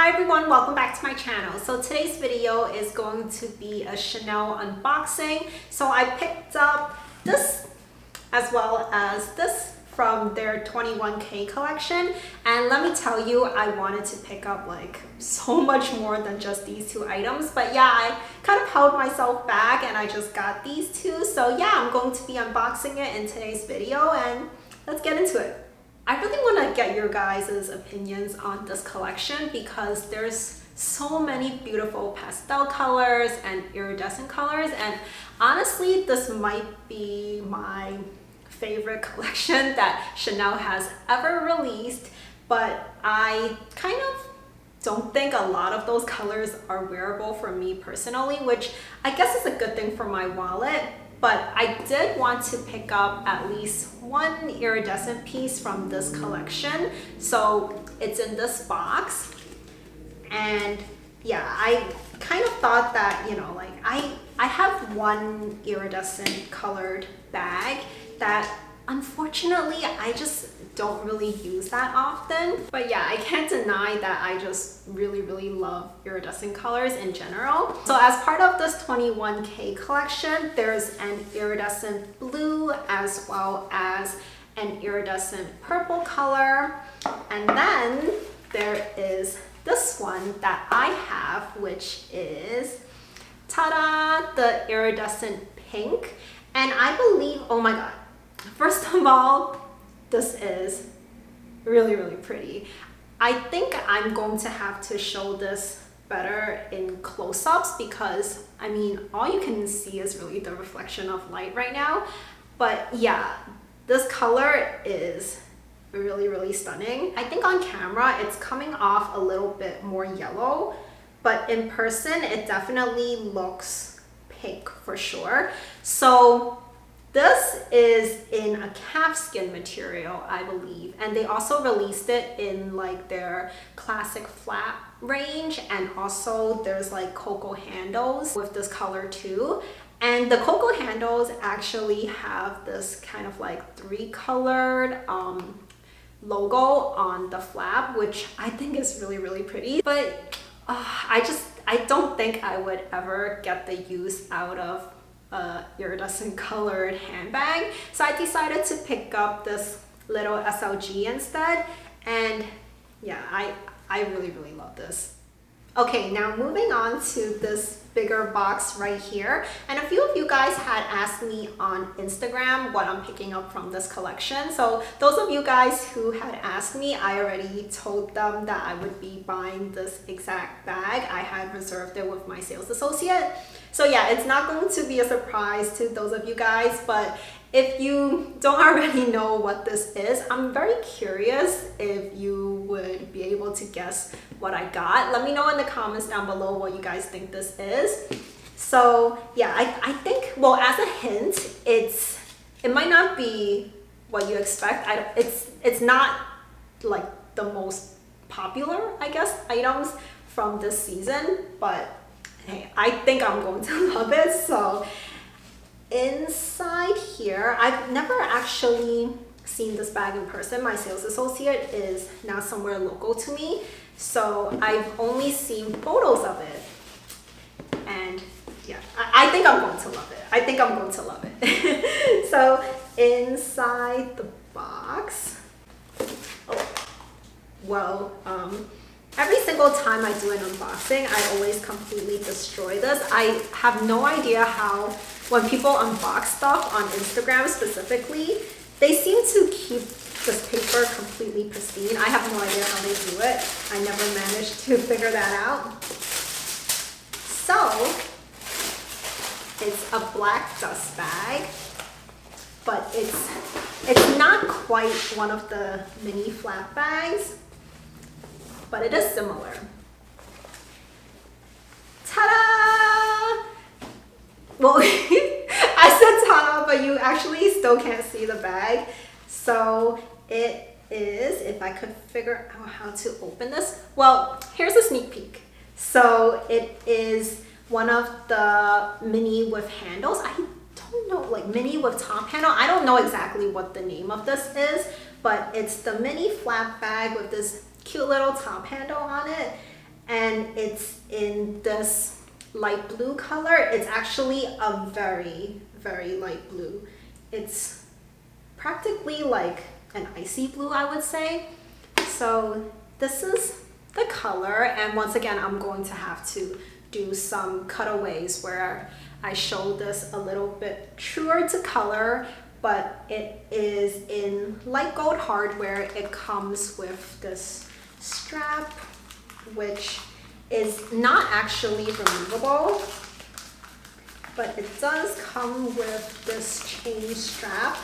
Hi everyone, welcome back to my channel. So today's video is going to be a Chanel unboxing. So I picked up this as well as this from their 21K collection, and let me tell you, I wanted to pick up like so much more than just these two items, but yeah, I kind of held myself back and I just got these two. So yeah, I'm going to be unboxing it in today's video, and let's get into it. I really want to get your guys' opinions on this collection because there's so many beautiful pastel colors and iridescent colors, and honestly this might be my favorite collection that Chanel has ever released, but I kind of don't think a lot of those colors are wearable for me personally, which I guess is a good thing for my wallet. But I did want to pick up at least one iridescent piece from this collection. So it's in this box. And yeah, I kind of thought that, you know, like I have one iridescent colored bag that unfortunately I just don't really use that often. But yeah, I can't deny that I just really love iridescent colors in general. So as part of this 21K collection, there's an iridescent blue as well as an iridescent purple color. And then there is this one that I have, which is, ta-da, the iridescent pink. And I believe, oh my god, first of all, this is really pretty. I think I'm going to have to show this better in close-ups because I mean all you can see is really the reflection of light right now. But yeah, this color is really stunning. I think on camera it's coming off a little bit more yellow, but in person it definitely looks pink for sure. So this is in a calfskin material, I believe, and they also released it in like their classic flat range, and also there's like cocoa handles with this color too. And the cocoa handles actually have this kind of like three-colored logo on the flap, which I think is really pretty. But I don't think I would ever get the use out of iridescent colored handbag, so I decided to pick up this little SLG instead. And yeah, I really love this. Okay, now moving on to this bigger box right here, and a few of you guys had asked me on Instagram what I'm picking up from this collection. So those of you guys who had asked me, I already told them that I would be buying this exact bag. I had reserved it with my sales associate. So yeah, it's not going to be a surprise to those of you guys, but if you don't already know what this is, I'm very curious if you would be able to guess what I got. Let me know in the comments down below what you guys think this is. So yeah, I think, well, as a hint, it might not be what you expect. It's not like the most popular, I guess, items from this season, but hey, I think I'm going to love it. So inside here, I've never actually seen this bag in person. My sales associate is now somewhere local to me, so I've only seen photos of it. And yeah, I think I'm going to love it. I think I'm going to love it. So inside the box, oh, well, every single time I do an unboxing, I always completely destroy this. I have no idea how, when people unbox stuff on Instagram specifically, they seem to keep this paper completely pristine. I have no idea how they do it. I never managed to figure that out. So it's a black dust bag, but it's not quite one of the mini flap bags, but it is similar. Ta-da! Well, I said ta-da, but you actually still can't see the bag. So it is, if I could figure out how to open this. Well, here's a sneak peek. So it is one of the mini with handles. I don't know, like mini with top handle. I don't know exactly what the name of this is, but it's the mini flap bag with this cute little top handle on it. and it's in this light blue color. It's actually a very, very light blue. It's practically like an icy blue, I would say. So this is the color, and once again, I'm going to have to do some cutaways where I show this a little bit truer to color, but it is in light gold hardware. It comes with this strap, which is not actually removable, but it does come with this chain strap.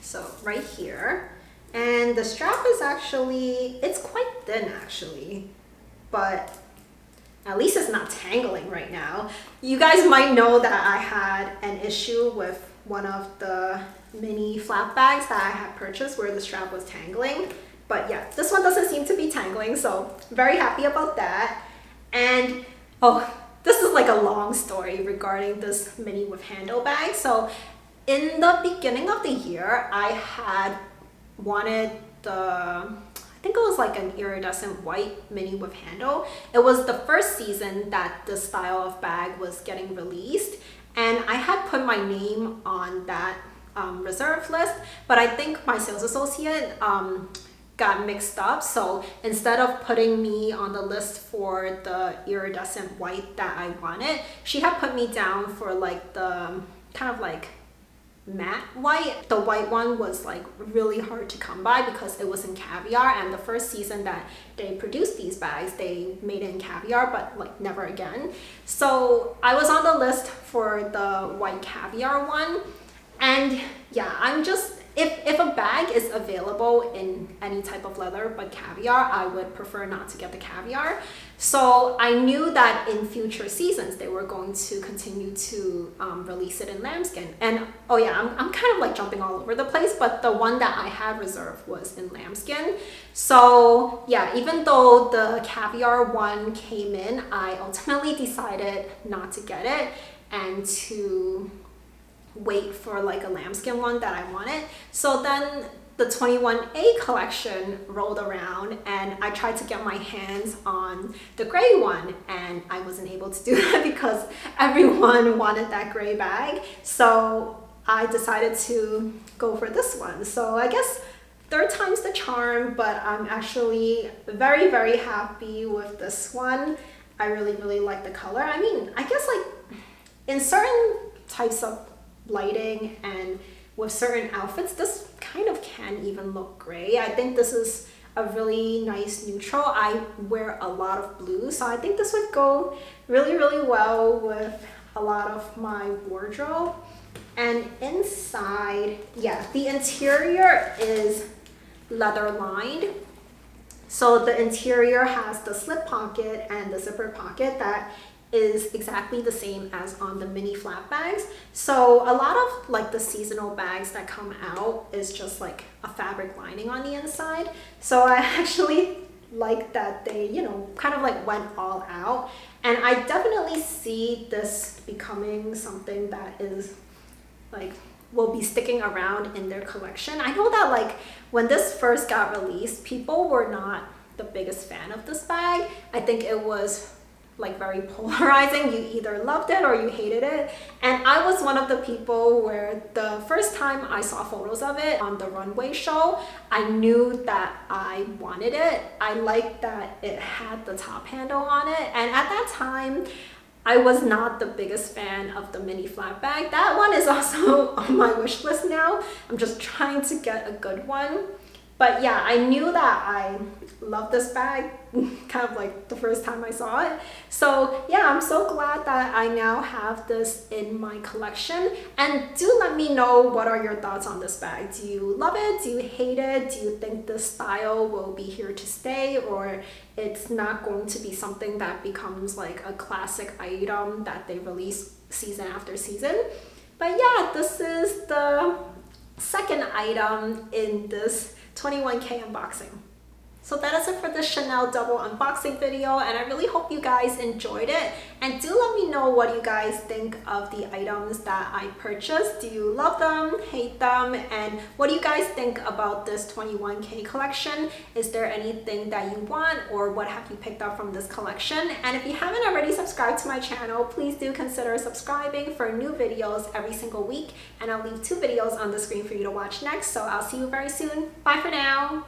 So right here, and the strap is actually, it's quite thin actually, but at least it's not tangling right now. You guys might know that I had an issue with one of the mini flap bags that I had purchased where the strap was tangling. But yeah, this one doesn't seem to be tangling, so very happy about that. And oh, this is like a long story regarding this mini with handle bag. So in the beginning of the year, I had wanted I think it was like an iridescent white mini with handle. It was the first season that this style of bag was getting released, and I had put my name on that reserve list, but I think my sales associate got mixed up. So instead of putting me on the list for the iridescent white that I wanted, she had put me down for like the kind of like matte white. The white one was like really hard to come by because it was in caviar, and the first season that they produced these bags, they made it in caviar, but like never again. So I was on the list for the white caviar one, and yeah, I'm just, if a bag is available in any type of leather but caviar, I would prefer not to get the caviar. So I knew that in future seasons they were going to continue to release it in lambskin. And oh yeah, I'm kind of like jumping all over the place, but the one that I had reserved was in lambskin. So yeah, even though the caviar one came in, I ultimately decided not to get it and to wait for like a lambskin one that I wanted. So then the 21A collection rolled around, and I tried to get my hands on the gray one, and I wasn't able to do that because everyone wanted that gray bag. So I decided to go for this one. So I guess third time's the charm, but I'm actually very, very happy with this one. I really, really like the color. I mean, I guess like in certain types of lighting and with certain outfits, this kind of can even look gray. I think this is a really nice neutral. I wear a lot of blue, so I think this would go really, really well with a lot of my wardrobe. And inside, yeah, the interior is leather lined. So the interior has the slip pocket and the zipper pocket that is exactly the same as on the mini flap bags. So a lot of like the seasonal bags that come out is just like a fabric lining on the inside. So I actually like that they, you know, kind of like went all out. And I definitely see this becoming something that is like will be sticking around in their collection. I know that like when this first got released, people were not the biggest fan of this bag. I think it was like very polarizing. You either loved it or you hated it, and I was one of the people where the first time I saw photos of it on the runway show, I knew that I wanted it. I liked that it had the top handle on it, and at that time I was not the biggest fan of the mini flap bag. That one is also on my wish list now. I'm just trying to get a good one. But yeah, I knew that I loved this bag kind of like the first time I saw it. So yeah, I'm so glad that I now have this in my collection. And do let me know, what are your thoughts on this bag? Do you love it? Do you hate it? Do you think this style will be here to stay, or it's not going to be something that becomes like a classic item that they release season after season? But yeah, this is the second item in this 21K unboxing. So that is it for the Chanel double unboxing video, and I really hope you guys enjoyed it. And do let me know what you guys think of the items that I purchased. Do you love them, hate them, and what do you guys think about this 21K collection? Is there anything that you want, or what have you picked up from this collection? And if you haven't already subscribed to my channel, please do consider subscribing for new videos every single week, and I'll leave 2 videos on the screen for you to watch next. So I'll see you very soon. Bye for now.